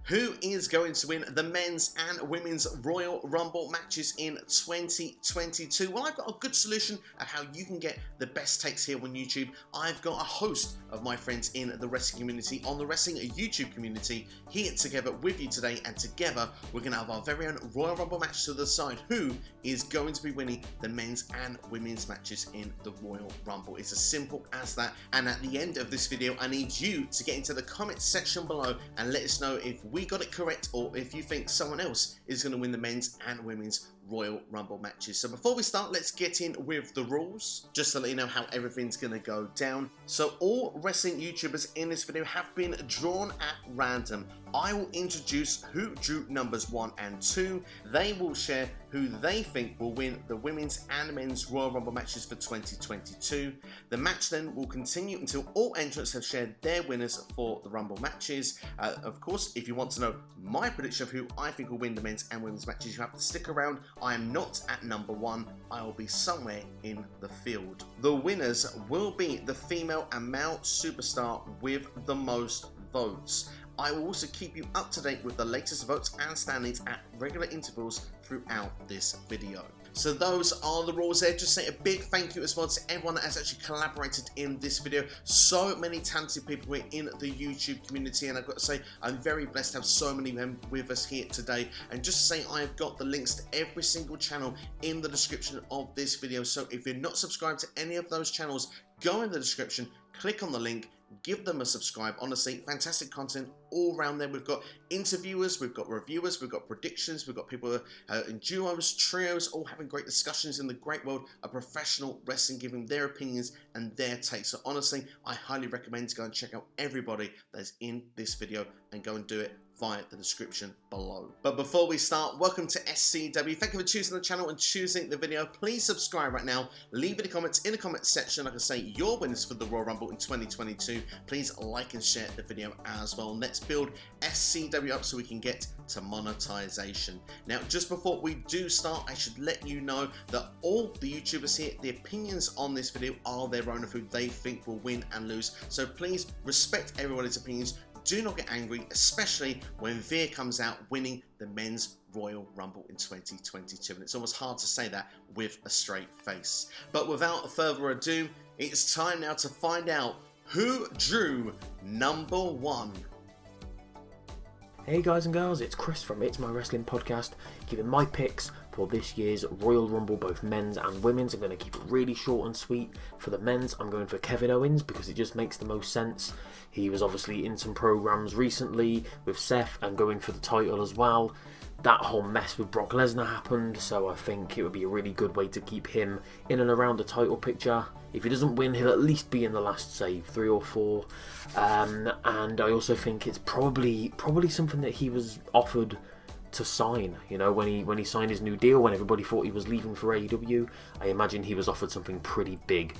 Who is going to win the men's and women's Royal Rumble matches in 2022? Well, I've got a good solution of how you can get the best takes here on YouTube. I've got a host of my friends in the wrestling community, on the wrestling YouTube community, here together with you today, and together we're going to have our very own Royal Rumble match to decide who is going to be winning the men's and women's matches in the Royal Rumble. It's as simple as that, and at the end of this video, I need you to get into the comments section below and let us know if we got it correct or if you think someone else is going to win the men's and women's Royal Rumble matches. So before we start, let's get in with the rules, just to let you know how everything's going to go down. So all wrestling YouTubers in this video have been drawn at random. I will introduce who drew numbers 1 and 2. They will share who they think will win the women's and men's Royal Rumble matches for 2022. The match then will continue until all entrants have shared their winners for the Rumble matches. Of course, if you want to know my prediction of who I think will win the men's and women's matches, you have to stick around. I am not at number 1. I will be somewhere in the field. The winners will be the female and male superstar with the most votes. I will also keep you up to date with the latest votes and standings at regular intervals throughout this video. So those are the rules there. Just say a big thank you as well to everyone that has actually collaborated in this video. So many talented people here in the YouTube community, and I've got to say I'm very blessed to have so many men with us here today. And just to say, I've got the links to every single channel in the description of this video. So if you're not subscribed to any of those channels, go in the description, click on the link, give them a subscribe. Honestly, fantastic content all around there. We've got interviewers, we've got reviewers, we've got predictions, we've got people in duos, trios, all having great discussions in the great world of professional wrestling, giving their opinions and their takes. So honestly, I highly recommend to go and check out everybody that's in this video and go and do it via the description below. But before we start, welcome to SCW. Thank you for choosing the channel and choosing the video. Please subscribe right now. Leave any comments in the comments section. Like I say, your winners for the Royal Rumble in 2022. Please like and share the video as well. Let's build SCW up so we can get to monetization. Now, just before we do start, I should let you know that all the YouTubers here, the opinions on this video are their own of who they think will win and lose. So please respect everybody's opinions. Do not get angry, especially when Veer comes out winning the men's Royal Rumble in 2022. And it's almost hard to say that with a straight face. But without further ado, it's time now to find out who drew number 1. Hey guys and girls, it's Chris from It's My Wrestling Podcast, giving my picks for this year's Royal Rumble, both men's and women's. I'm going to keep it really short and sweet. For the men's, I'm going for Kevin Owens because it just makes the most sense. He was obviously in some programs recently with Seth and going for the title as well. That whole mess with Brock Lesnar happened, so I think it would be a really good way to keep him in and around the title picture. If he doesn't win, he'll at least be in the last, say, 3 or 4. And I also think it's probably something that he was offered to sign. You know, when he signed his new deal, when everybody thought he was leaving for AEW, I imagine he was offered something pretty big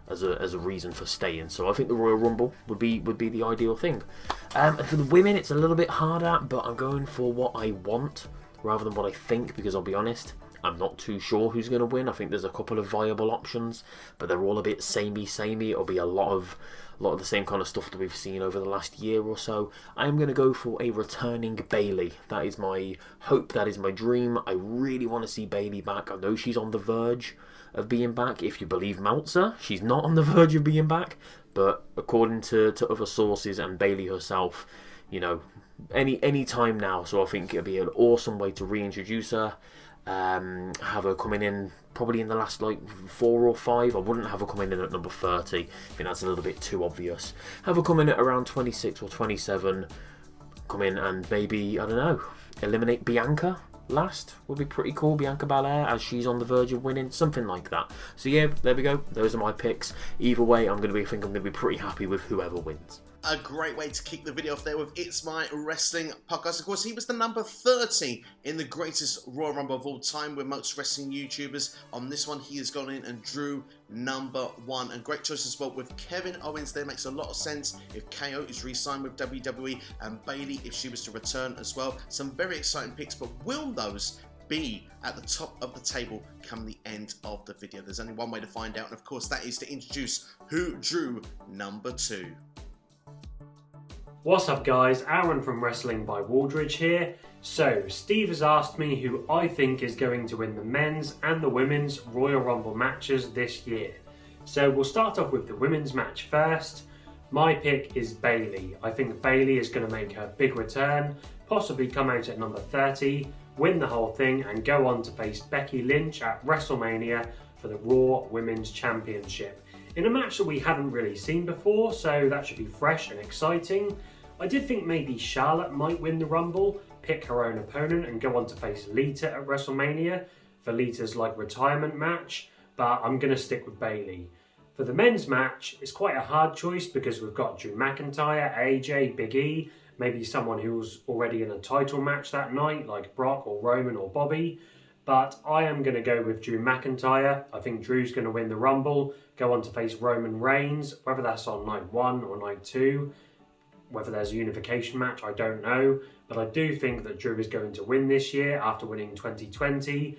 as a reason for staying. So I think the Royal Rumble would be the ideal thing. And for the women, it's a little bit harder, but I'm going for what I want rather than what I think, because I'll be honest, I'm not too sure who's going to win. I think there's a couple of viable options, but they're all a bit samey. It'll be a lot of the same kind of stuff that we've seen over the last year or so. I'm going to go for a returning Bayley. That is my hope. That is my dream. I really want to see Bayley back. I know she's on the verge of being back. If you believe Meltzer, she's not on the verge of being back, but according to other sources and Bayley herself, you know, any time now. So I think it'll be an awesome way to reintroduce her. Have her coming in probably in the last like 4 or 5. I wouldn't have her coming in at number 30. I think that's a little bit too obvious. Have her come in at around 26 or 27. Come in and maybe, I don't know, eliminate Bianca last. Would be pretty cool. Bianca Belair, as she's on the verge of winning, something like that. So yeah, there we go. Those are my picks. Either way, I think I'm going to be pretty happy with whoever wins. A great way to kick the video off there with It's My Wrestling Podcast. Of course, he was the number 30 in the greatest Royal Rumble of all time with most wrestling YouTubers. On this one, he has gone in and drew number 1. And great choice as well with Kevin Owens there. Makes a lot of sense if KO is re-signed with WWE, and Bayley if she was to return as well. Some very exciting picks, but will those be at the top of the table come the end of the video? There's only one way to find out, and of course that is to introduce who drew number 2. What's up guys, Aaron from Wrestling by Wooldridge here. So, Steve has asked me who I think is going to win the men's and the women's Royal Rumble matches this year. So we'll start off with the women's match first. My pick is Bayley. I think Bayley is going to make her big return, possibly come out at number 30, win the whole thing and go on to face Becky Lynch at WrestleMania for the Raw Women's Championship. In a match that we haven't really seen before, so that should be fresh and exciting. I did think maybe Charlotte might win the Rumble, pick her own opponent and go on to face Lita at WrestleMania for Lita's retirement match, but I'm going to stick with Bayley. For the men's match, it's quite a hard choice because we've got Drew McIntyre, AJ, Big E, maybe someone who's already in a title match that night like Brock or Roman or Bobby, but I am going to go with Drew McIntyre. I think Drew's going to win the Rumble, go on to face Roman Reigns, whether that's on night 1 or night 2. Whether there's a unification match, I don't know. But I do think that Drew is going to win this year after winning 2020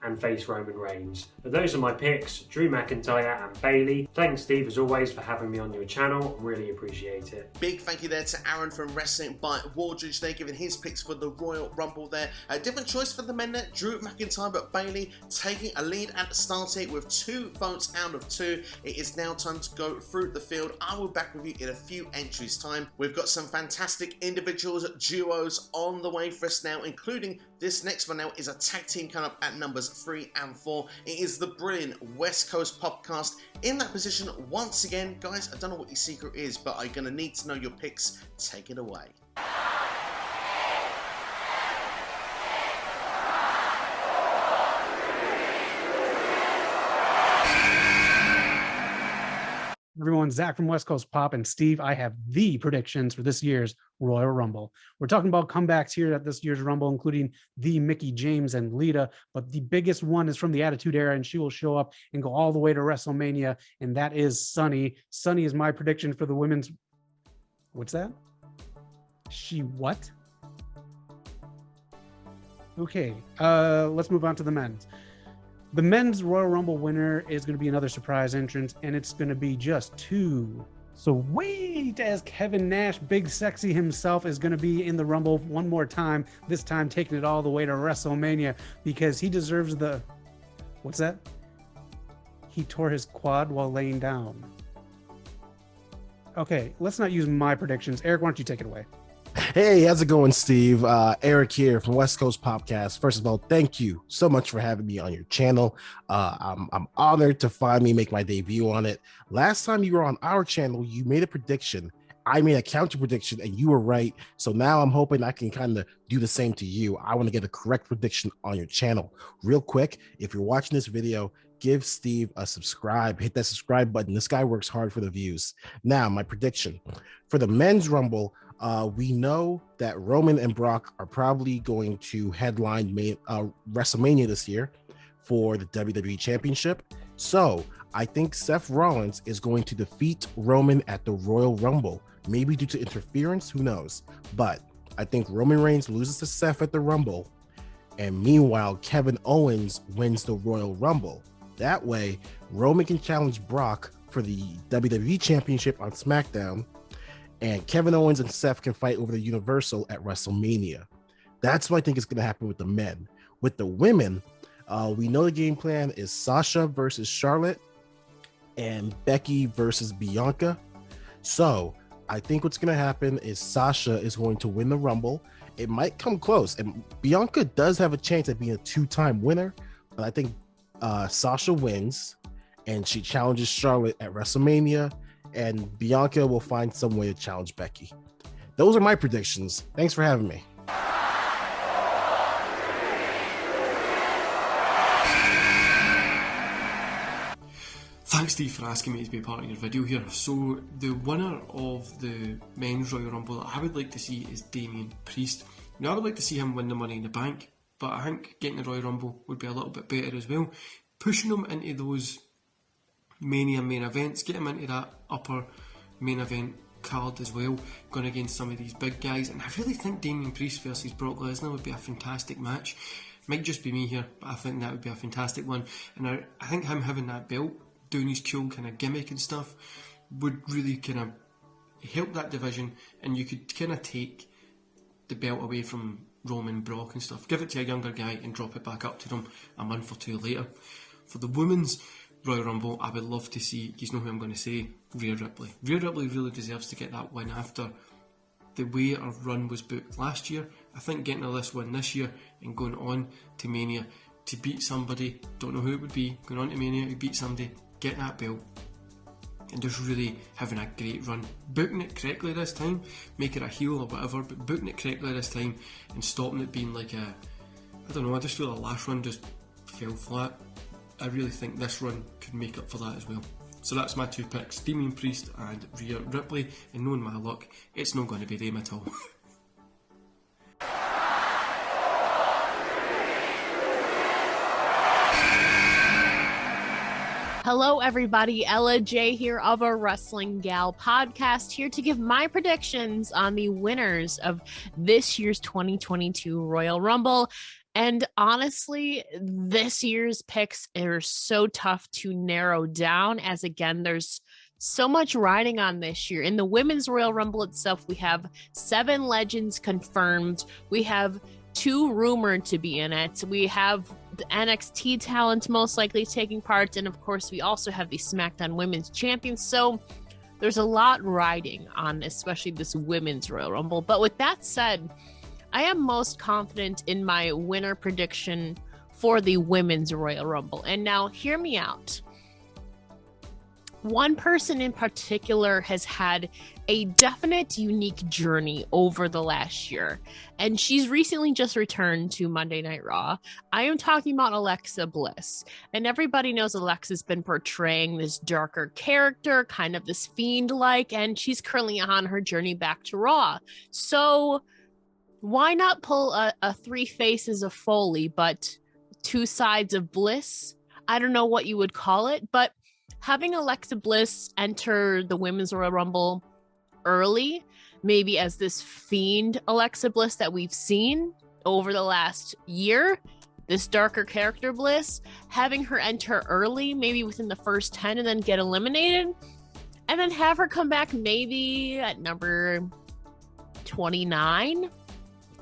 and face Roman Reigns. But those are my picks, Drew McIntyre and Bayley. Thanks Steve as always for having me on your channel, really appreciate it. Big thank you there to Aaron from Wrestling by Wooldridge there, giving his picks for the Royal Rumble there. A different choice for the men there, Drew McIntyre, but Bayley taking a lead at the start here with 2 votes out of 2. It is now time to go through the field. I will be back with you in a few entries time. We've got some fantastic individuals, duos on the way for us now, including this next one now is a tag team coming up at numbers 3 and 4. It is the brilliant West Coast PopCast in that position once again. Guys, I don't know what your secret is, but I'm going to need to know your picks. Take it away. Everyone, Zach from West Coast Pop and Steve, I have the predictions for this year's Royal Rumble. We're talking about comebacks here at this year's Rumble, including the Mickie James and Lita, but the biggest one is from the Attitude Era, and she will show up and go all the way to WrestleMania, and that is Sunny. Sunny is my prediction for the women's... What's that? She what? Okay, let's move on to the men's. The men's Royal Rumble winner is going to be another surprise entrance, and it's going to be just 2. So wait, as Kevin Nash, Big Sexy himself, is going to be in the Rumble one more time, this time taking it all the way to WrestleMania, because he deserves the... What's that? He tore his quad while laying down. Okay, let's not use my predictions. Eric, why don't you take it away? Hey, how's it going, Steve? Eric here from West Coast PopCast. First of all, thank you so much for having me on your channel. I'm honored to finally make my debut on it. Last time you were on our channel, you made a prediction. I made a counter prediction, and you were right. So now I'm hoping I can kind of do the same to you. I want to get a correct prediction on your channel. Real quick, if you're watching this video, give Steve a subscribe. Hit that subscribe button. This guy works hard for the views. Now, my prediction. For the men's Rumble, we know that Roman and Brock are probably going to headline WrestleMania this year for the WWE Championship. So I think Seth Rollins is going to defeat Roman at the Royal Rumble, maybe due to interference, who knows? But I think Roman Reigns loses to Seth at the Rumble, and meanwhile, Kevin Owens wins the Royal Rumble. That way, Roman can challenge Brock for the WWE Championship on SmackDown, and Kevin Owens and Seth can fight over the Universal at WrestleMania. That's what I think is going to happen with the men. With the women, we know the game plan is Sasha versus Charlotte and Becky versus Bianca. So I think what's going to happen is Sasha is going to win the Rumble. It might come close, and Bianca does have a chance at being a 2-time winner, but I think Sasha wins, and she challenges Charlotte at WrestleMania, and Bianca will find some way to challenge Becky. Those are my predictions. Thanks for having me. Thanks, Steve, for asking me to be a part of your video here. So, the winner of the men's Royal Rumble that I would like to see is Damian Priest. Now, I would like to see him win the Money in the Bank, but I think getting the Royal Rumble would be a little bit better as well. Pushing him into those Mania main events, get him into that upper main event card as well, going against some of these big guys. And I really think Damian Priest versus Brock Lesnar would be a fantastic match. Might just be me here, but I think that would be a fantastic one. And I think him having that belt, doing his cool kind of gimmick and stuff, would really kind of help that division, and you could kind of take the belt away from Roman, Brock and stuff, give it to a younger guy and drop it back up to them a month or two later. For the women's Royal Rumble, I would love to see, you know who I'm going to say, Rhea Ripley. Rhea Ripley really deserves to get that win after the way her run was booked last year. I think getting a this win this year and going on to Mania to beat somebody, don't know who it would be, going on to Mania to beat somebody, get that belt, and just really having a great run. Booking it correctly this time, make it a heel or whatever, but booking it correctly this time and stopping it being like a, I don't know, I just feel the last run just fell flat. I really think this run could make up for that as well. So that's my 2 picks, Damian Priest and Rhea Ripley, and knowing my luck, it's not going to be them at all. Hello everybody, Ella J here of a Wrestling Gal podcast, here to give my predictions on the winners of this year's 2022 Royal Rumble. And honestly, this year's picks are so tough to narrow down, as again, there's so much riding on this year. In the Women's Royal Rumble itself, we have 7 legends confirmed. We have 2 rumored to be in it. We have the NXT talent most likely taking part. And of course, we also have the SmackDown Women's Champions. So there's a lot riding on, especially this Women's Royal Rumble. But with that said, I am most confident in my winner prediction for the Women's Royal Rumble. And now, hear me out. One person in particular has had a definite unique journey over the last year, and she's recently just returned to Monday Night Raw. I am talking about Alexa Bliss, and everybody knows Alexa's been portraying this darker character, kind of this fiend-like, and she's currently on her journey back to Raw. So why not pull a 3 faces of Foley, but 2 sides of Bliss? I don't know what you would call it, but having Alexa Bliss enter the Women's Royal Rumble early, maybe as this fiend Alexa Bliss that we've seen over the last year, this darker character Bliss, having her enter early, maybe within the first 10 and then get eliminated, and then have her come back maybe at number 29,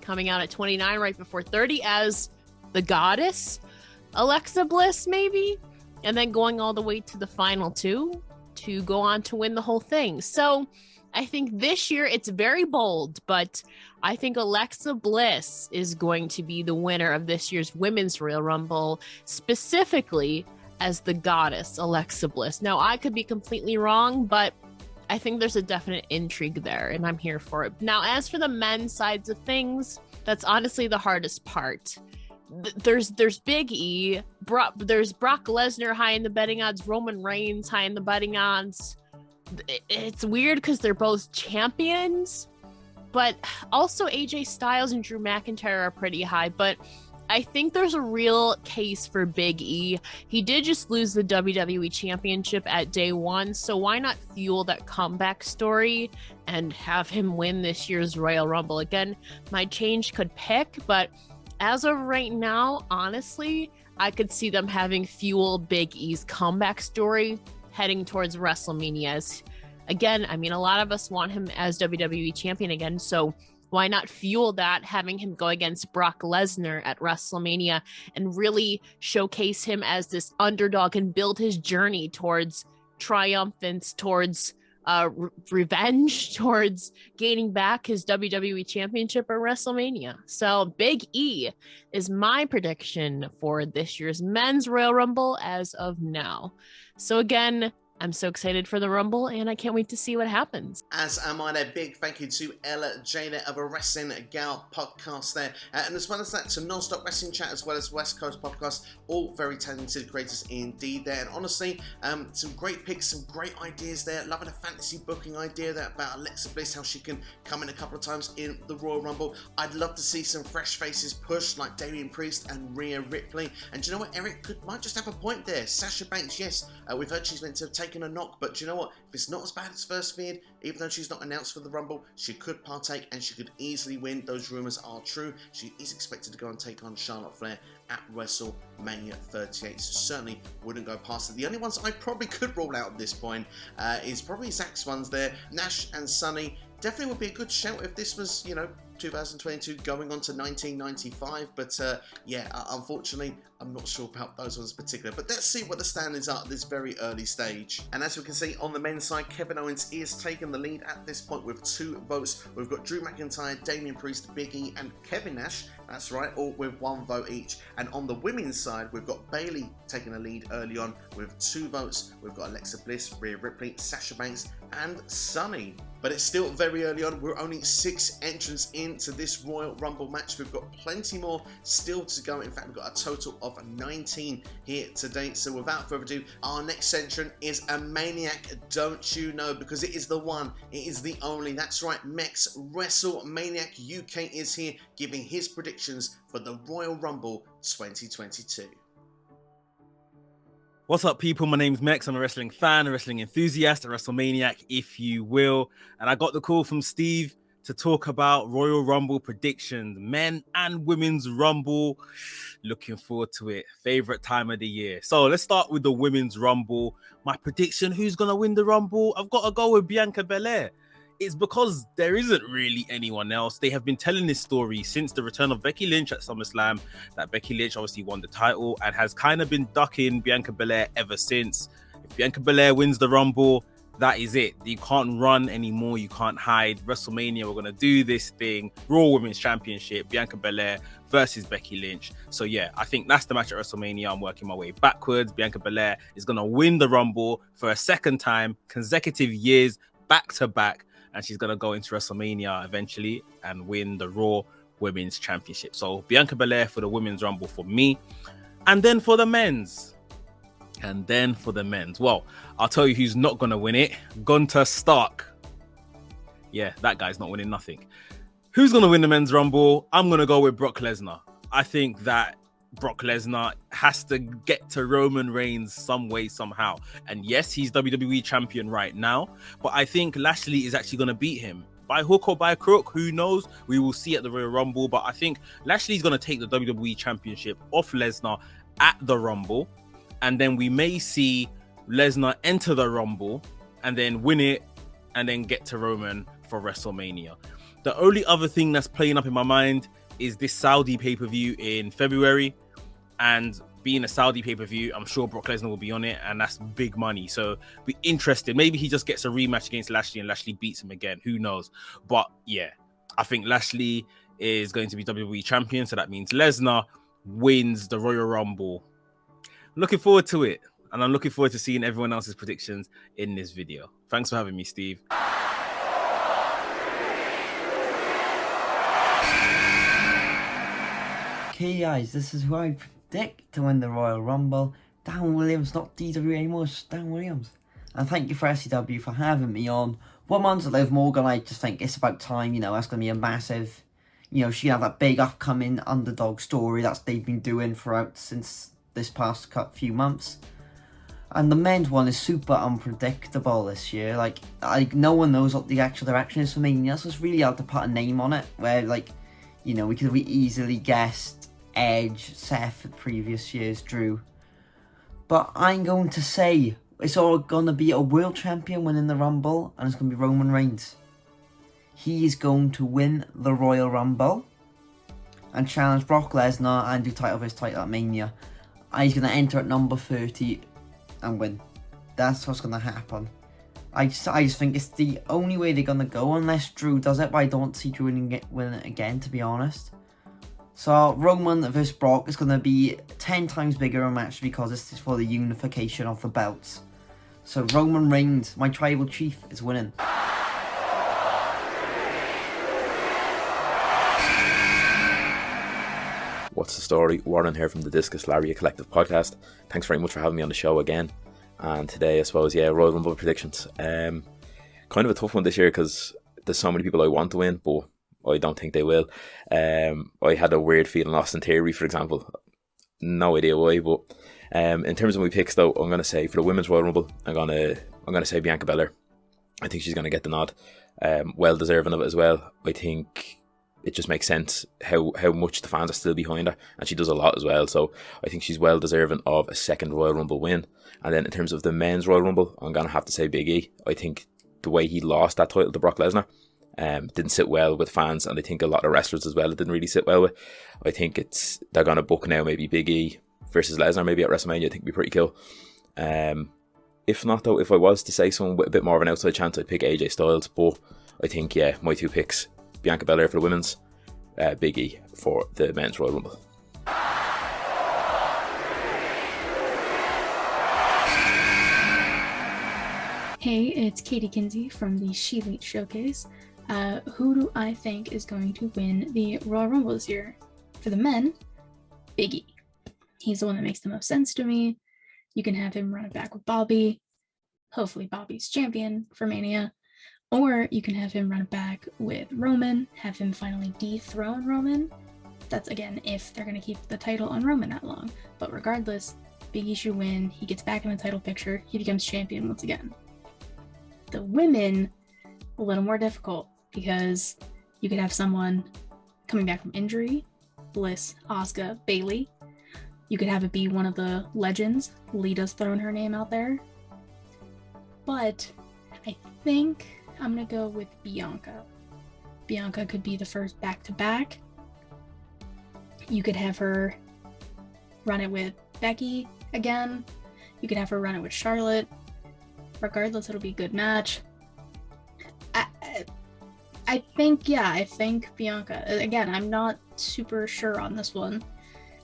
coming out at 29 right before 30 as the goddess Alexa Bliss maybe, and then going all the way to the final 2 to go on to win the whole thing. So I think this year it's very bold, but I think Alexa Bliss is going to be the winner of this year's Women's Royal Rumble, specifically as the goddess Alexa Bliss. Now, I could be completely wrong, but I think there's a definite intrigue there, and I'm here for it. Now, as for the men's sides of things, that's honestly the hardest part. There's Big E, there's Brock Lesnar high in the betting odds, Roman Reigns high in the betting odds. It's weird because they're both champions, but also AJ Styles and Drew McIntyre are pretty high. But I think there's a real case for Big E. He did just lose the WWE Championship at day 1, so why not fuel that comeback story and have him win this year's Royal Rumble? Again, my change could pick, but as of right now, honestly, I could see them having fuel Big E's comeback story heading towards WrestleMania. Again, I mean, a lot of us want him as WWE champion again, so why not fuel that, having him go against Brock Lesnar at WrestleMania and really showcase him as this underdog and build his journey towards triumphance, towards revenge, towards gaining back his WWE Championship at WrestleMania. So Big E is my prediction for this year's Men's Royal Rumble as of now. So again, I'm so excited for the Rumble, and I can't wait to see what happens. As am I. There, big thank you to Ella J there of a Wrestling Gal podcast there. And as well as that, to Nonstop Wrestling Chat, as well as West Coast Podcast, all very talented creators indeed there. And honestly, some great picks, some great ideas there. Loving a fantasy booking idea there about Alexa Bliss, how she can come in a couple of times in the Royal Rumble. I'd love to see some fresh faces pushed, like Damian Priest and Rhea Ripley. And do you know what? Eric might just have a point there. Sasha Banks, yes, we've heard she's meant to have taken taken a knock, but do you know what? If it's not as bad as first feared, even though she's not announced for the Rumble, she could partake and she could easily win. Those rumours are true. She is expected to go and take on Charlotte Flair at WrestleMania 38, so certainly wouldn't go past it. The only ones I probably could rule out at this point is probably Zach's ones there. Nash and Sunny definitely would be a good shout if this was, 2022 going on to 1995, but unfortunately I'm not sure about those ones in particular, but let's see what the standings are at this very early stage. And as we can see on the men's side, Kevin Owens is taking the lead at this point with 2 votes. We've got Drew McIntyre, Damian Priest, Big E and Kevin Nash, that's right, all with 1 vote each. And on the women's side, we've got Bayley taking the lead early on with 2 votes. We've got Alexa Bliss, Rhea Ripley, Sasha Banks and Sunny. But it's still very early on. We're only 6 entrants into this Royal Rumble match. We've got plenty more still to go. In fact, we've got a total of 19 here to date. So without further ado, our next entrant is a maniac, don't you know? Because it is the one, it is the only. That's right, Mex WrestleManiac UK is here giving his predictions for the Royal Rumble 2022. What's up, people? My name's Mex. I'm a wrestling fan, a wrestling enthusiast, a WrestleManiac, if you will. And I got the call from Steve to talk about Royal Rumble predictions, men and women's Rumble. Looking forward to it. Favorite time of the year. So let's start with the women's Rumble. My prediction, who's going to win the Rumble? I've got to go with Bianca Belair. It's because there isn't really anyone else. They have been telling this story since the return of Becky Lynch at SummerSlam, that Becky Lynch obviously won the title and has kind of been ducking Bianca Belair ever since. If Bianca Belair wins the Rumble, that is it. You can't run anymore. You can't hide. WrestleMania, we're going to do this thing. Raw Women's Championship, Bianca Belair versus Becky Lynch. So yeah, I think that's the match at WrestleMania. I'm working my way backwards. Bianca Belair is going to win the Rumble for a second time, consecutive years, back to back. And she's going to go into WrestleMania eventually and win the Raw Women's Championship. So Bianca Belair for the Women's Rumble for me. And then for the men's. Well, I'll tell you who's not going to win it. Gunther Stark. Yeah, that guy's not winning nothing. Who's going to win the men's Rumble? I'm going to go with Brock Lesnar. I think that Brock Lesnar has to get to Roman Reigns some way, somehow. And yes, he's WWE champion right now, but I think Lashley is actually going to beat him. By hook or by crook, who knows? We will see at the Royal Rumble, but I think Lashley's going to take the WWE championship off Lesnar at the Rumble, and then we may see Lesnar enter the Rumble and then win it and then get to Roman for WrestleMania. The only other thing that's playing up in my mind is this Saudi pay-per-view in February, and being a Saudi pay-per-view, I'm sure Brock Lesnar will be on it, and that's big money. So be interested. Maybe he just gets a rematch against Lashley and Lashley beats him again. Who knows? But yeah, I think Lashley is going to be WWE champion, so that means Lesnar wins the Royal Rumble. Looking forward to it, and I'm looking forward to seeing everyone else's predictions in this video. Thanks for having me, Steve. Okay guys, this is who I predict to win the Royal Rumble. Dan Williams, not DW anymore, it's Dan Williams. And thank you for SCW for having me on. Women's at Liv Morgan, I just think it's about time, that's going to be a massive, she have that big upcoming underdog story that they've been doing throughout since this past few months. And the men's one is super unpredictable this year. No one knows what the actual direction is for Mania, so it's really hard to put a name on it, where we could have easily guessed Edge, Seth, previous years, Drew. But I'm going to say it's all going to be a world champion winning the Rumble, and it's going to be Roman Reigns. He is going to win the Royal Rumble and challenge Brock Lesnar and do title versus title at Mania. And he's going to enter at number 30 and win. That's what's going to happen. I just think it's the only way they're going to go, unless Drew does it, but I don't see Drew winning it again, to be honest. So Roman versus Brock is going to be 10 times bigger a match because it's for the unification of the belts. So Roman Reigns, my tribal chief, is winning. What's the story? Warren here from the Discus, Lariat Collective podcast. Thanks very much for having me on the show again. And today, I suppose, Royal Rumble predictions. Kind of a tough one this year because there's so many people I want to win, but I don't think they will. I had a weird feeling Austin Theory, for example. No idea why, but In terms of my picks, though, I'm going to say for the Women's Royal Rumble, I'm going to say Bianca Belair. I think she's going to get the nod. Well deserving of it as well. I think it just makes sense how much the fans are still behind her, and she does a lot as well. So I think she's well deserving of a second Royal Rumble win. And then in terms of the Men's Royal Rumble, I'm going to have to say Big E. I think the way he lost that title to Brock Lesnar didn't sit well with fans, and I think a lot of wrestlers as well it didn't really sit well with. I think they're going to book now maybe Big E versus Lesnar maybe at WrestleMania. I think it'd be pretty cool. If not, though, if I was to say someone with a bit more of an outside chance, I'd pick AJ Styles. But I think, yeah, my two picks, Bianca Belair for the women's, Big E for the Men's Royal Rumble. Hey, it's Katie Kinsey from the ShElite Showcase. Who do I think is going to win the Royal Rumble this year? For the men, Big E. He's the one that makes the most sense to me. You can have him run it back with Bobby. Hopefully Bobby's champion for Mania. Or you can have him run it back with Roman, have him finally dethrone Roman. That's, again, if they're going to keep the title on Roman that long. But regardless, Big E should win. He gets back in the title picture. He becomes champion once again. The women, a little more difficult because you could have someone coming back from injury, Bliss, Asuka, Bayley. You could have it be one of the legends. Lita's throwing her name out there. But I think I'm going to go with Bianca. Bianca could be the first back-to-back. You could have her run it with Becky again. You could have her run it with Charlotte. Regardless, it'll be a good match. I think Bianca. Again, I'm not super sure on this one.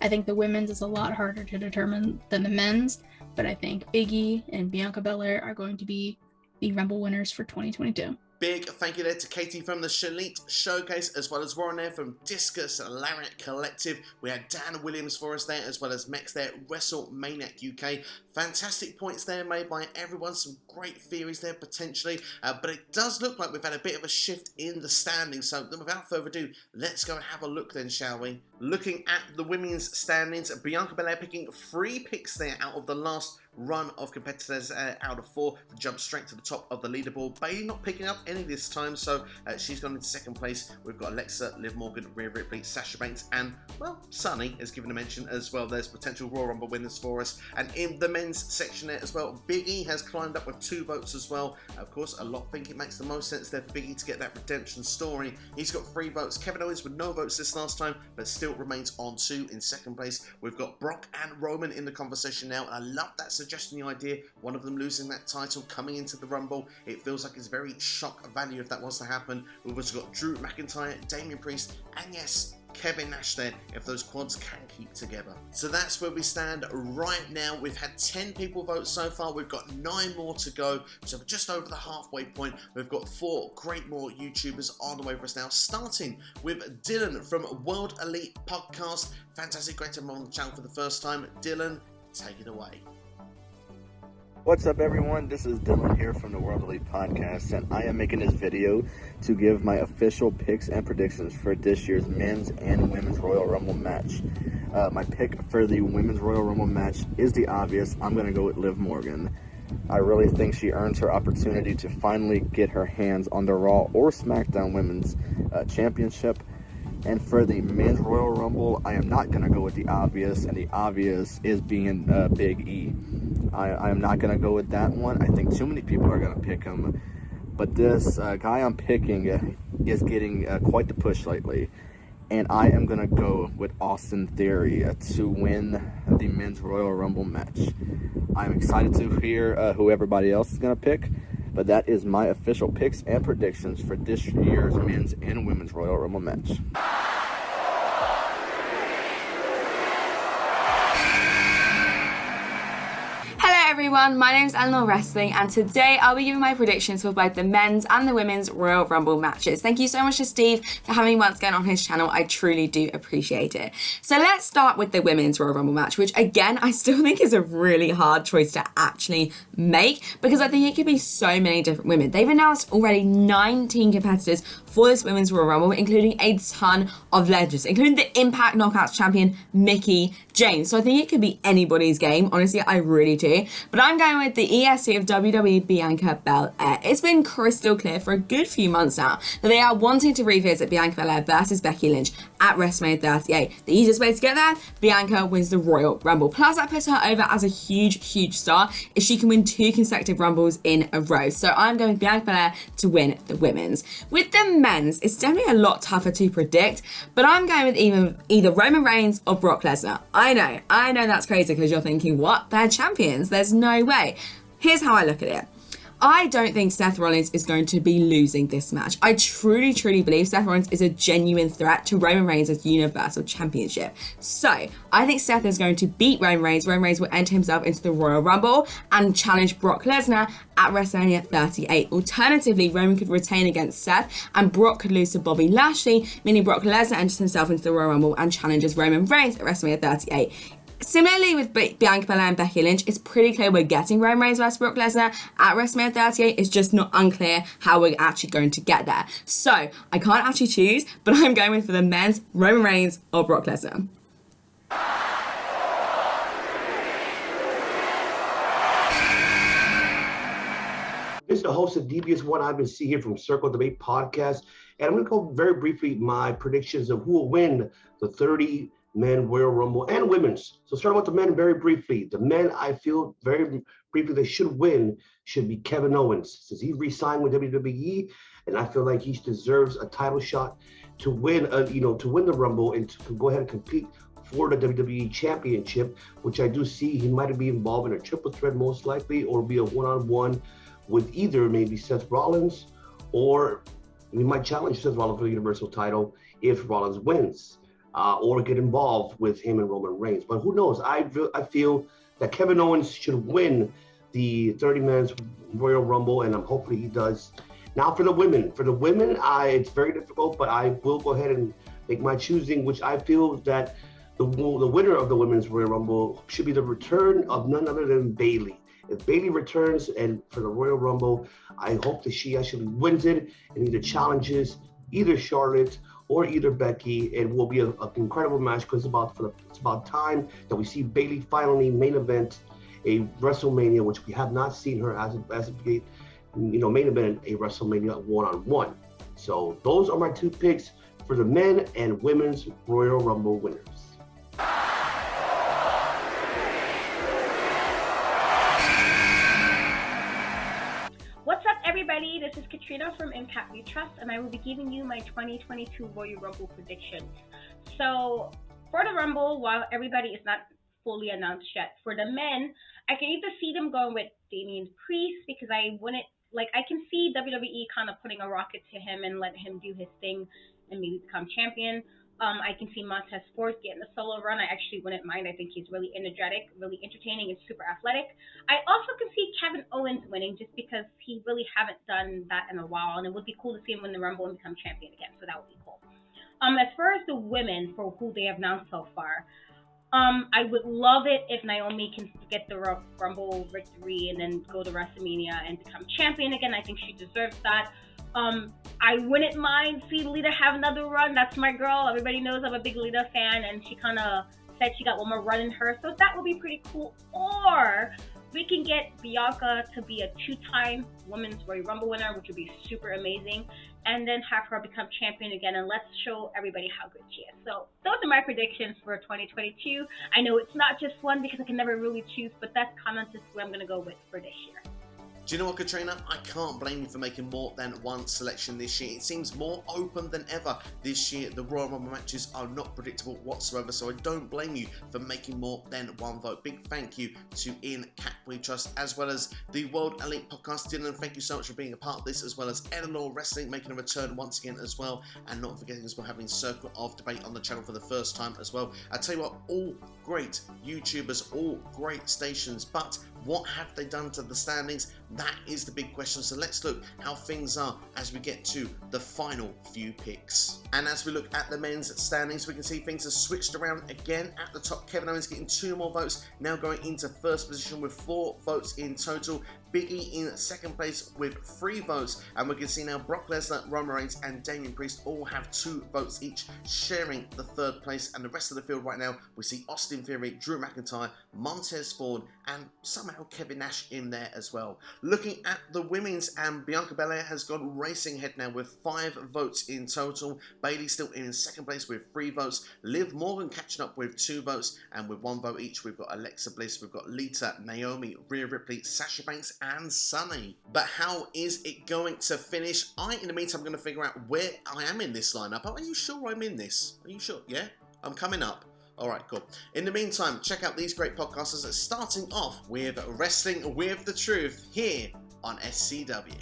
I think the women's is a lot harder to determine than the men's, but I think Big E and Bianca Belair are going to be the Rumble winners for 2022. Big thank you there to Katie from the ShElite Showcase, as well as Warren there from Discus and Lariat Collective. We had Dan Williams for us there, as well as Mex there, WrestleManiac UK. Fantastic points there made by everyone. Some great theories there potentially, but it does look like we've had a bit of a shift in the standings. So without further ado, let's go and have a look then, shall we? Looking at the women's standings, Bianca Belair picking 3 picks there out of the last run of competitors out of 4 to jump straight to the top of the leaderboard. Bayley not picking up any this time, so she's gone into second place. We've got Alexa, Liv Morgan, Rhea Ripley, Sasha Banks, and, well, Sunny is given a mention as well. There's potential Royal Rumble winners for us. And in the men's section there as well, Big E has climbed up with 2 votes as well. Of course, a lot think it makes the most sense there for Big E to get that redemption story. He's got 3 votes. Kevin Owens with no votes this last time, but still remains on 2 in second place. We've got Brock and Roman in the conversation now, and I love that suggestion, the idea, one of them losing that title coming into the Rumble. It feels like it's very shock value if that was to happen. We've also got Drew McIntyre, Damian Priest, and yes, Kevin Nash there, if those quads can keep together. So that's where we stand right now. We've had 10 people vote so far. We've got 9 more to go. So we're just over the halfway point. We've got 4 great more YouTubers on the way for us now, starting with Dylan from World Elite Podcast. Fantastic, great to have him on the channel for the first time. Dylan, take it away. What's up, everyone? This is Dylan here from the World Elite Podcast, and I am making this video to give my official picks and predictions for this year's men's and women's Royal Rumble match. My pick for the women's Royal Rumble match is the obvious. I'm going to go with Liv Morgan. I really think she earns her opportunity to finally get her hands on the Raw or SmackDown Women's Championship. And for the men's Royal Rumble, I am not going to go with the obvious, and the obvious is being Big E. I am not going to go with that one. I think too many people are going to pick him. But this guy I'm picking is getting quite the push lately. And I am going to go with Austin Theory to win the men's Royal Rumble match. I'm excited to hear who everybody else is going to pick. But that is my official picks and predictions for this year's men's and women's Royal Rumble match. Hello everyone, my name is Eleanor Wrestling, and today I'll be giving my predictions for both the men's and the women's Royal Rumble matches. Thank you so much to Steve for having me once again on his channel. I truly do appreciate it. So let's start with the women's Royal Rumble match, which again, I still think is a really hard choice to actually make, because I think it could be so many different women. They've announced already 19 competitors for this women's Royal Rumble, including a ton of legends, including the Impact Knockouts champion, Mickie James. So I think it could be anybody's game. Honestly, I really do. But I'm going with the ESC of WWE, Bianca Belair. It's been crystal clear for a good few months now that they are wanting to revisit Bianca Belair versus Becky Lynch at WrestleMania 38. The easiest way to get there, Bianca wins the Royal Rumble. Plus, that puts her over as a huge star if she can win 2 consecutive Rumbles in a row. So I'm going with Bianca Belair to win the women's. With the men's, it's definitely a lot tougher to predict, but I'm going with either Roman Reigns or Brock Lesnar. I know that's crazy because you're thinking, what? They're champions. There's no way. Here's how I look at it. I don't think Seth Rollins is going to be losing this match. I truly believe Seth Rollins is a genuine threat to Roman Reigns' Universal Championship. So, I think Seth is going to beat Roman Reigns. Roman Reigns will enter himself into the Royal Rumble and challenge Brock Lesnar at WrestleMania 38. Alternatively, Roman could retain against Seth and Brock could lose to Bobby Lashley, meaning Brock Lesnar enters himself into the Royal Rumble and challenges Roman Reigns at WrestleMania 38. Similarly with Bianca Belair and Becky Lynch, it's pretty clear we're getting Roman Reigns versus Brock Lesnar at WrestleMania 38. It's just not unclear how we're actually going to get there. So I can't actually choose, but I'm going with for the men's Roman Reigns or Brock Lesnar. This is the host of Devious One. I've been seeing here from Circle Debate Podcast, and I'm going to go very briefly my predictions of who will win the 30 men Royal Rumble and women's. So starting with the men very briefly. The men, I feel very briefly they should win should be Kevin Owens, since he re-signed with WWE, and I feel like he deserves a title shot to win, to win the Rumble and to go ahead and compete for the WWE Championship, which I do see he might be involved in a triple threat most likely, or be a one-on-one with either maybe Seth Rollins, or he might challenge Seth Rollins for the Universal title if Rollins wins. Or get involved with him and Roman Reigns. But who knows? I feel that Kevin Owens should win the 30 men's Royal Rumble, and hopefully he does. Now for the women. It's very difficult, but I will go ahead and make my choosing, which I feel that the winner of the women's Royal Rumble should be the return of none other than Bayley. If Bayley returns and for the Royal Rumble, I hope that she actually wins it and either challenges either Charlotte or either Becky. It will be an incredible match because it's about time that we see Bayley finally main event a WrestleMania, which we have not seen her as main event a WrestleMania one-on-one. So those are my 2 picks for the men and women's Royal Rumble winners. What's up, everybody? This is Katrina from Impact We Trust, and I will be giving you my 2022 Royal Rumble predictions. So, for the Rumble, while everybody is not fully announced yet, for the men, I can either see them going with Damian Priest, because I can see WWE kind of putting a rocket to him and let him do his thing and maybe become champion. I can see Montez Ford getting a solo run. I actually wouldn't mind. I think he's really energetic, really entertaining, and super athletic. I also can see Kevin Owens winning just because he really haven't done that in a while, and it would be cool to see him win the Rumble and become champion again, so that would be cool. As far as the women, for who they have announced so far, I would love it if Naomi can get the Rumble victory and then go to WrestleMania and become champion again. I think she deserves that. I wouldn't mind seeing Lita have another run. That's my girl. Everybody knows I'm a big Lita fan, and she kind of said she got one more run in her, so that would be pretty cool. Or we can get Bianca to be a 2-time Women's Royal Rumble winner, which would be super amazing, and then have her become champion again, and let's show everybody how good she is. So those are my predictions for 2022. I know it's not just one because I can never really choose, but that's kind of just what I'm going to go with for this year. Do you know what, Katrina? I can't blame you for making more than one selection this year. It seems more open than ever this year. The Royal Rumble matches are not predictable whatsoever, so I don't blame you for making more than one vote. Big thank you to Ian We Trust, as well as the World Elite Podcast. Dylan, thank you so much for being a part of this, as well as Eleanor Wrestling making a return once again as well, and not forgetting as well having Circle of Debate on the channel for the first time as well. I tell you what, all great YouTubers, all great stations, but What have they done to the standings? That is the big question. So let's look how things are as we get to the final few picks. And as we look at the men's standings, we can see things have switched around again. At the top, Kevin Owens getting 2 more votes, now going into first position with 4 votes in total. Big E in second place with 3 votes, and we can see now Brock Lesnar, Roman Reigns and Damian Priest all have 2 votes each, sharing the 3rd place. And the rest of the field right now, we see Austin Theory, Drew McIntyre, Montez Ford and somehow Kevin Nash in there as well. Looking at the women's, and Bianca Belair has gone racing ahead now with 5 votes in total. Bayley still in second place with 3 votes. Liv Morgan catching up with 2 votes, and with 1 vote each, we've got Alexa Bliss, we've got Lita, Naomi, Rhea Ripley, Sasha Banks and Sunny. But how is it going to finish? In the meantime, I'm going to figure out where I am in this lineup. Are you sure I'm in this? Are you sure? Yeah? I'm coming up. Alright, cool. In the meantime, check out these great podcasters, starting off with Wrestling with the Truth here on SCW.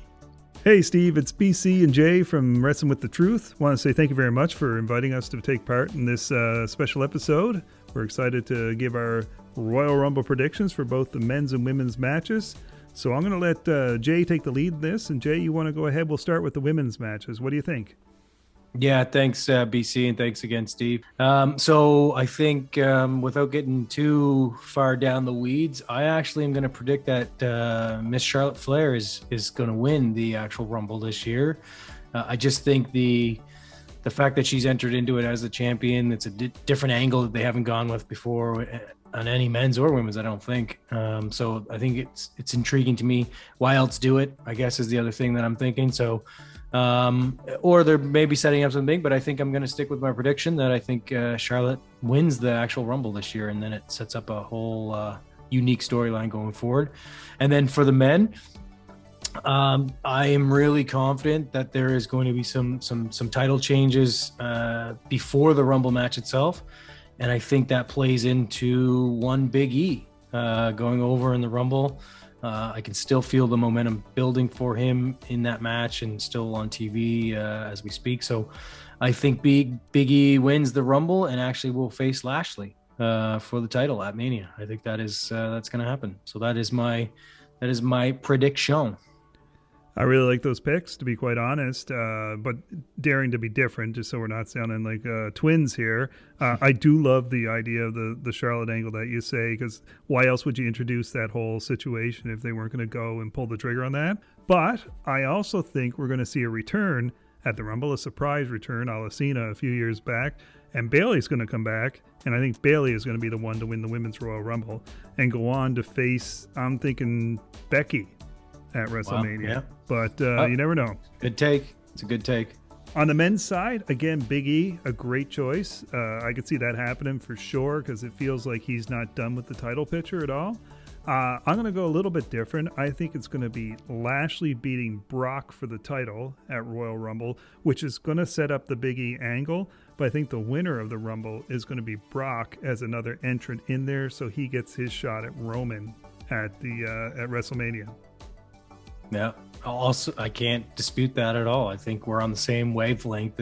Hey Steve, it's BC and Jay from Wrestling with the Truth. Want to say thank you very much for inviting us to take part in this special episode. We're excited to give our Royal Rumble predictions for both the men's and women's matches. So I'm going to let Jay take the lead in this. And Jay, you want to go ahead? We'll start with the women's matches. What do you think? Yeah, thanks, BC, and thanks again, Steve. So I think without getting too far down the weeds, I actually am going to predict that Miss Charlotte Flair is going to win the actual Rumble this year. I just think the fact that she's entered into it as the champion, it's a different angle that they haven't gone with before on any men's or women's, I don't think. So I think it's intriguing to me. Why else do it, I guess, is the other thing that I'm thinking. So or they're maybe setting up something, but I think I'm going to stick with my prediction that I think Charlotte wins the actual Rumble this year, and then it sets up a whole unique storyline going forward. And then for the men, I am really confident that there is going to be some title changes before the Rumble match itself, and I think that plays into one Big E going over in the Rumble. I can still feel the momentum building for him in that match and still on TV as we speak. So I think Big E wins the Rumble and actually will face Lashley for the title at Mania. I think that's going to happen. So that is my prediction. I really like those picks, to be quite honest, but daring to be different, just so we're not sounding like twins here. I do love the idea of the Charlotte angle that you say, because why else would you introduce that whole situation if they weren't going to go and pull the trigger on that? But I also think we're going to see a return at the Rumble, a surprise return, a la Cena a few years back, and Bayley's going to come back, and I think Bayley is going to be the one to win the Women's Royal Rumble and go on to face, I'm thinking, Becky at WrestleMania. Wow, yeah. But you never know. Good take. It's a good take. On the men's side, again, Big E, a great choice. I could see that happening for sure because it feels like he's not done with the title picture at all. I'm going to go a little bit different. I think it's going to be Lashley beating Brock for the title at Royal Rumble, which is going to set up the Big E angle. But I think the winner of the Rumble is going to be Brock as another entrant in there, so he gets his shot at Roman at WrestleMania. Yeah. Also, I can't dispute that at all. I think we're on the same wavelength.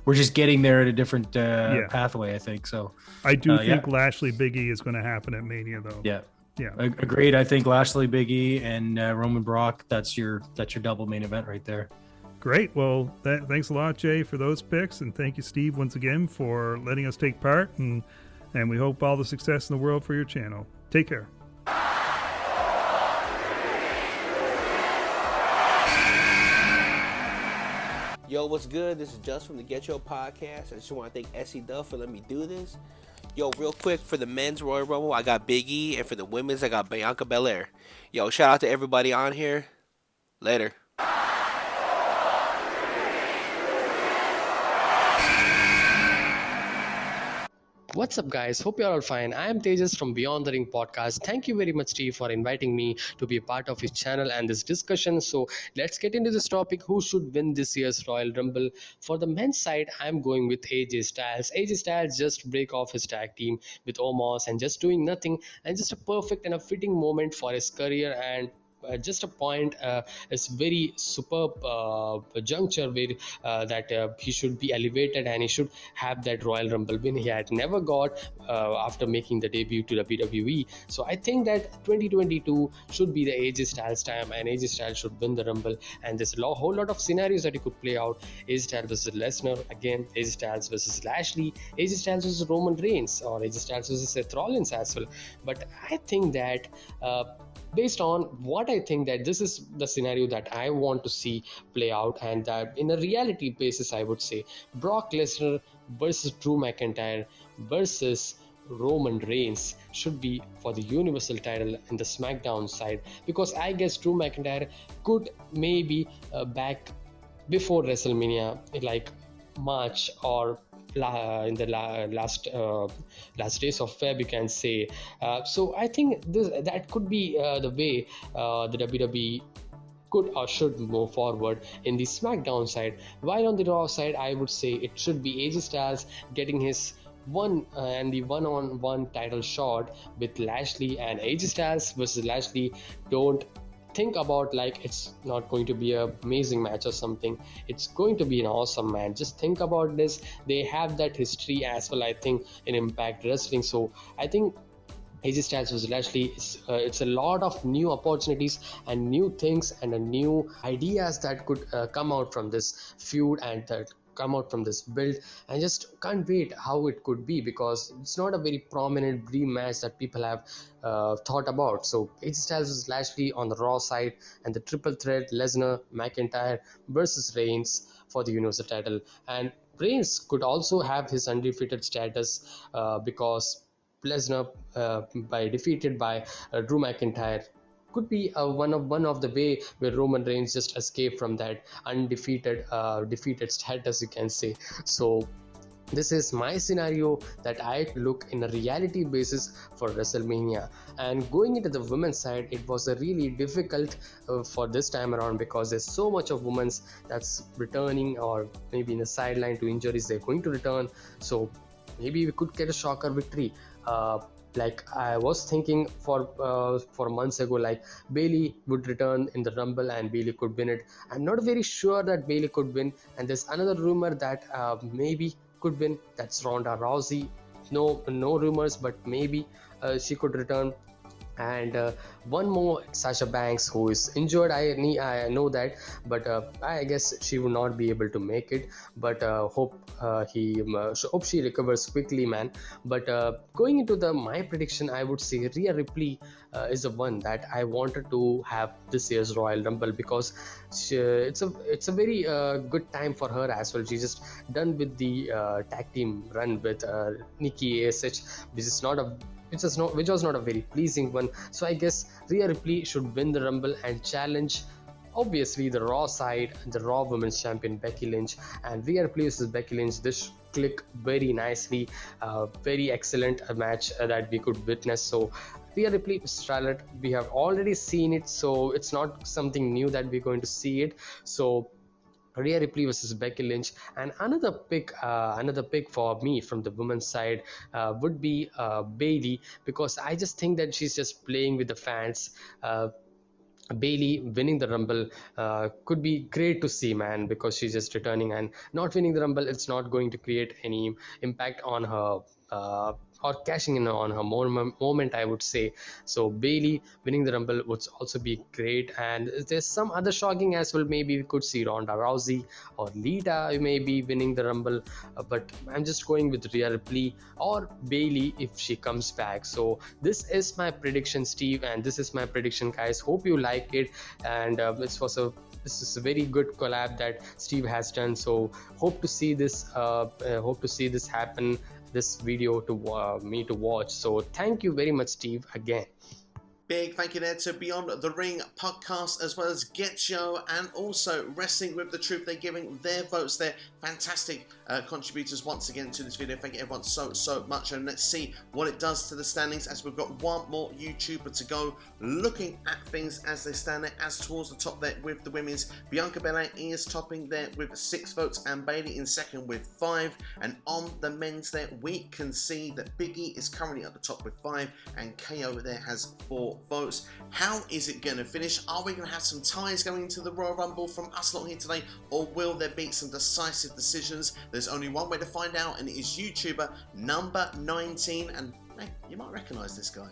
We're just getting there at a different pathway, I think. So I do think Lashley Big E is going to happen at Mania, though. Yeah. Yeah. Agreed. I think Lashley Big E and Roman Brock, that's your double main event right there. Great. Well, thanks a lot, Jay, for those picks. And thank you, Steve, once again for letting us take part. And we hope all the success in the world for your channel. Take care. Yo, what's good? This is Just from the GetCho podcast. I just want to thank SCW for letting me do this. Yo, real quick, for the men's Royal Rumble, I got Big E, and for the women's, I got Bianca Belair. Yo, shout out to everybody on here. Later. What's up, guys? Hope you're all fine. I am Tejas from Beyond the Ring podcast. Thank you very much, Steve, for inviting me to be a part of his channel and this discussion. So let's get into this topic. Who should win this year's Royal Rumble? For the men's side, I'm going with AJ Styles. AJ Styles just break off his tag team with Omos and just doing nothing, and just a perfect and a fitting moment for his career, and just a point. It's very superb juncture where that he should be elevated and he should have that Royal Rumble win he had never got after making the debut to WWE. So I think that 2022 should be the AJ Styles time, and AJ Styles should win the Rumble. And there's a whole lot of scenarios that he could play out. AJ Styles versus Lesnar, again AJ Styles versus Lashley, AJ Styles versus Roman Reigns, or AJ Styles versus Seth Rollins as well. But I think that based on what I think, that this is the scenario that I want to see play out, and that in a reality basis I would say Brock Lesnar versus Drew McIntyre versus Roman Reigns should be for the Universal title in the SmackDown side, because I guess Drew McIntyre could maybe back before WrestleMania, like March or in the last days of Feb, you can say. So I think that could be the way the WWE could or should move forward in the SmackDown side. While on the Raw side, I would say it should be AJ Styles getting his one-on-one title shot with Lashley, and AJ Styles versus Lashley. Don't think about like it's not going to be an amazing match or something. It's going to be an awesome match. Just think about this. They have that history as well, I think, in Impact Wrestling. So I think AJ Styles versus Lashley, it's a lot of new opportunities and new things and new ideas that could come out from this feud and that come out from this build, and just can't wait how it could be, because it's not a very prominent dream match that people have thought about. So AJ Styles versus Lashley on the Raw side, and the triple threat Lesnar, McIntyre versus Reigns for the Universal title. And Reigns could also have his undefeated status because Lesnar by defeated by Drew McIntyre could be one of the way where Roman Reigns just escaped from that undefeated defeated status, you can say. So this is my scenario that I look in a reality basis for WrestleMania. And going into the women's side, it was a really difficult for this time around, because there's so much of women's that's returning, or maybe in the sideline to injuries they're going to return. So maybe we could get a shocker victory. Like I was thinking for months ago, like Bayley would return in the Rumble and Bayley could win it. I'm not very sure that Bayley could win, and there's another rumor that maybe could win. That's Ronda Rousey. No rumors, but maybe she could return. And one more, Sasha Banks, who is injured. I know that, but I guess she will not be able to make it. But hope she recovers quickly, man. But going into my prediction, I would say Rhea Ripley is the one that I wanted to have this year's Royal Rumble, because it's a very good time for her as well. She's just done with the tag team run with Nikki ASH, which was not a very pleasing one. So I guess Rhea Ripley should win the Rumble and challenge, obviously, the Raw side, the Raw Women's Champion Becky Lynch. And Rhea Ripley versus Becky Lynch, this click very nicely. Very excellent match that we could witness. So Rhea Ripley versus Charlotte, we have already seen it, so it's not something new that we're going to see it. So Rhea Ripley versus Becky Lynch. And another pick for me from the women's side would be Bayley, because I just think that she's just playing with the fans. Bayley winning the Rumble could be great to see, man, because she's just returning, and not winning the Rumble, it's not going to create any impact on her or cashing in on her moment, I would say. So Bayley winning the Rumble would also be great. And there's some other shocking as well. Maybe we could see Ronda Rousey or Lita maybe winning the Rumble, but I'm just going with Rhea Ripley or Bayley if she comes back. So this is my prediction, Steve, and this is my prediction, guys. Hope you like it. And this is a very good collab that Steve has done. So hope to see this happen, this video to me to watch. So thank you very much, Steve, again. Big thank you there to Beyond the Ring podcast, as well as GetCho, and also Wrestling with the Truth. They're giving their votes. They're fantastic contributors once again to this video. Thank you everyone so much, and let's see what it does to the standings, as we've got one more YouTuber to go. Looking at things as they stand there, as towards the top there with the women's, Bianca Belair is topping there with 6 votes, and Bayley in second with 5. And on the men's there, we can see that Big E is currently at the top with 5, and KO there has 4 4 votes. How is it going to finish? Are we going to have some ties going into the Royal Rumble from us lot here today, or will there be some decisive decisions? There's only one way to find out, and it is YouTuber number 19, and hey, you might recognise this guy.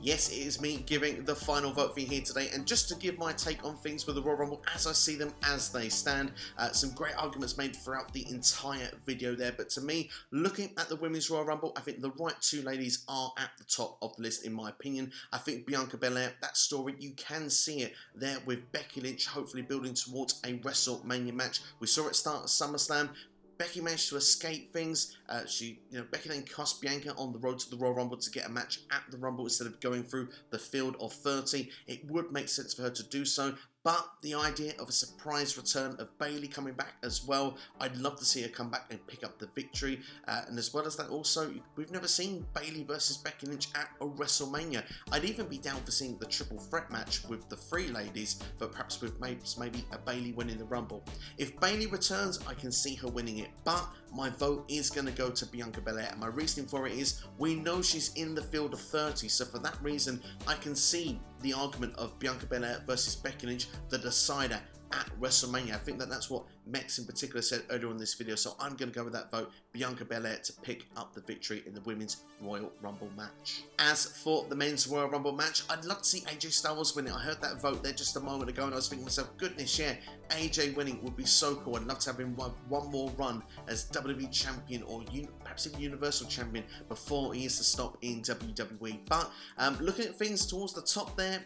Yes, it is me giving the final vote for you here today, and just to give my take on things with the Royal Rumble as I see them as they stand, some great arguments made throughout the entire video there, but to me, looking at the Women's Royal Rumble, I think the right 2 ladies are at the top of the list in my opinion. I think Bianca Belair, that story, you can see it there with Becky Lynch hopefully building towards a WrestleMania match. We saw it start at SummerSlam. Becky managed to escape things. Becky then cost Bianca on the road to the Royal Rumble to get a match at the Rumble instead of going through the field of 30. It would make sense for her to do so, but the idea of a surprise return of Bayley coming back as well, I'd love to see her come back and pick up the victory. And as well as that also, we've never seen Bayley versus Becky Lynch at a WrestleMania. I'd even be down for seeing the triple threat match with the 3 ladies, but perhaps with maybe a Bayley winning the Rumble. If Bayley returns, I can see her winning it, but my vote is going to go to Bianca Belair, and my reasoning for it is we know she's in the field of 30, so for that reason I can see the argument of Bianca Belair versus Becky Lynch, the decider at WrestleMania. I think that's what Mex in particular said earlier in this video, so I'm going to go with that vote, Bianca Belair to pick up the victory in the Women's Royal Rumble match. As for the Men's Royal Rumble match, I'd love to see AJ Styles win it. I heard that vote there just a moment ago and I was thinking to myself, goodness yeah, AJ winning would be so cool. I'd love to have him run one more run as WWE Champion or perhaps even Universal Champion before he is to stop in WWE. But looking at things towards the top there,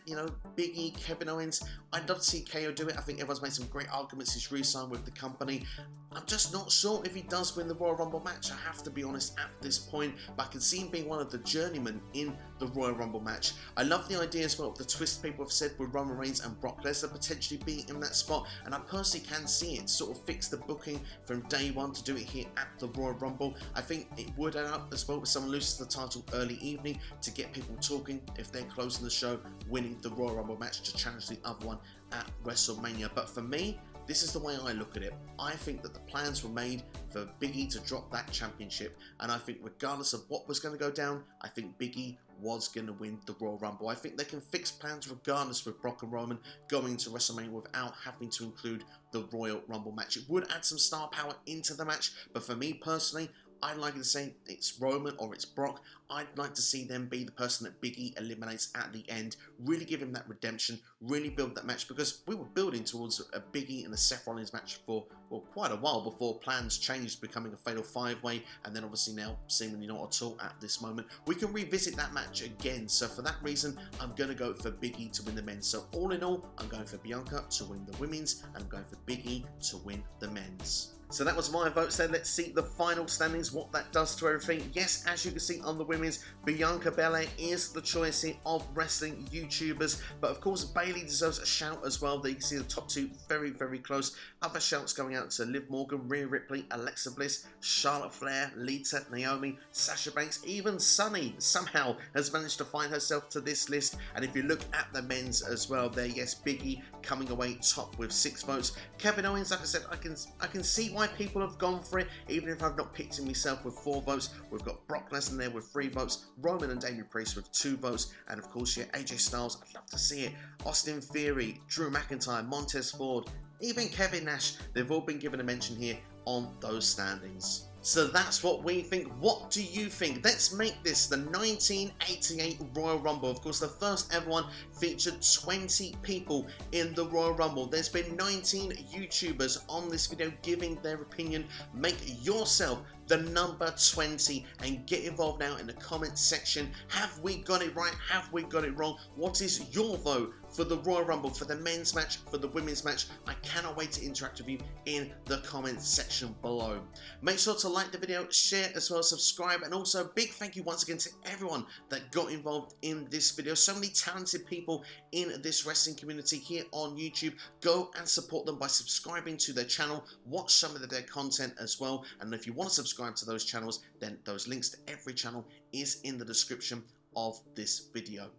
Big E, Kevin Owens, I'd love to see KO do it. I think everyone's made some great arguments. He's re-signed with the company. I'm just not sure if he does win the Royal Rumble match, I have to be honest at this point, but I can see him being one of the journeymen in the Royal Rumble match. I love the idea as well of the twist people have said with Roman Reigns and Brock Lesnar potentially being in that spot, and I personally can see it sort of fix the booking from day one to do it here at the Royal Rumble. I think it would add up as well if someone loses the title early evening to get people talking if they're closing the show, winning the Royal Rumble match to challenge the other one at WrestleMania. But for me, this is the way I look at it. I think that the plans were made for Big E to drop that championship, and I think regardless of what was going to go down, I think Big E was going to win the Royal Rumble. I think they can fix plans regardless with Brock and Roman going to WrestleMania without having to include the Royal Rumble match. It would add some star power into the match, but for me personally, I'd like to say it's Roman or it's Brock. I'd like to see them be the person that Big E eliminates at the end, really give him that redemption, really build that match, because we were building towards a Big E and a Seth Rollins match for quite a while before plans changed, becoming a fatal 5-way, and then obviously now seemingly not at all at this moment. We can revisit that match again, so for that reason, I'm going to go for Big E to win the men's. So all in all, I'm going for Bianca to win the women's, and I'm going for Big E to win the men's. So that was my votes there. Let's see the final standings, what that does to everything. Yes, as you can see on the women's, Bianca Belair is the choice here of wrestling YouTubers. But of course, Bayley deserves a shout as well. There you can see the top 2 very, very close. Other shouts going out to Liv Morgan, Rhea Ripley, Alexa Bliss, Charlotte Flair, Lita, Naomi, Sasha Banks, even Sunny somehow has managed to find herself to this list. And if you look at the men's as well there, yes, Big E coming away top with 6 votes. Kevin Owens, like I said, I can see why people have gone for it, even if I've not picked him myself with 4 votes. We've got Brock Lesnar there with 3 votes, Roman and Damian Priest with 2 votes, and of course, yeah, AJ Styles, I'd love to see it, Austin Theory, Drew McIntyre, Montez Ford, even Kevin Nash, they've all been given a mention here on those standings. So that's what we think. What do you think? Let's make this the 1988 Royal Rumble. Of course, the first ever one featured 20 people in the Royal Rumble. There's been 19 YouTubers on this video giving their opinion. Make yourself the number 20 and get involved now in the comments section. Have we got it right? Have we got it wrong? What is your vote for the Royal Rumble, for the men's match, for the women's match? I cannot wait to interact with you in the comments section below. Make sure to like the video, share as well, subscribe, and also a big thank you once again to everyone that got involved in this video. So many talented people in this wrestling community here on YouTube. Go and support them by subscribing to their channel, watch some of their content as well, and if you want to subscribe to those channels, then those links to every channel is in the description of this video.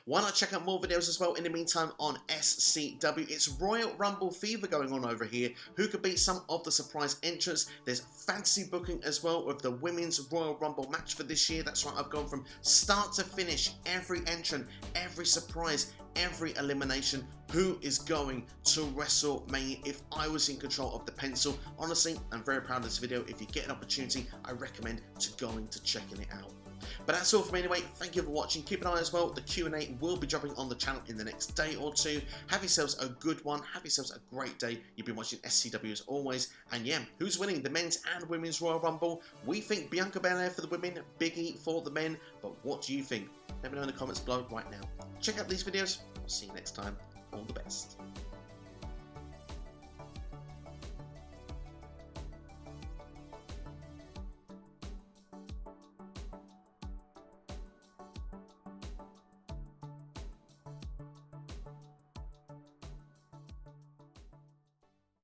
Why not check out more videos as well in the meantime on SCW? It's Royal Rumble fever going on over here. Who could beat some of the surprise entrants? There's fancy booking as well with the Women's Royal Rumble match for this year. That's right, I've gone from start to finish, every entrant, every surprise, every elimination. Who is going to WrestleMania if I was in control of the pencil? Honestly, I'm very proud of this video. If you get an opportunity, I recommend going to checking it out. But that's all from me anyway. Thank you for watching. Keep an eye as well. The Q&A will be dropping on the channel in the next day or two. Have yourselves a good one. Have yourselves a great day. You've been watching SCW as always. And yeah, who's winning the men's and women's Royal Rumble? We think Bianca Belair for the women, Big E for the men. But what do you think? Let me know in the comments below right now. Check out these videos. I'll see you next time. All the best.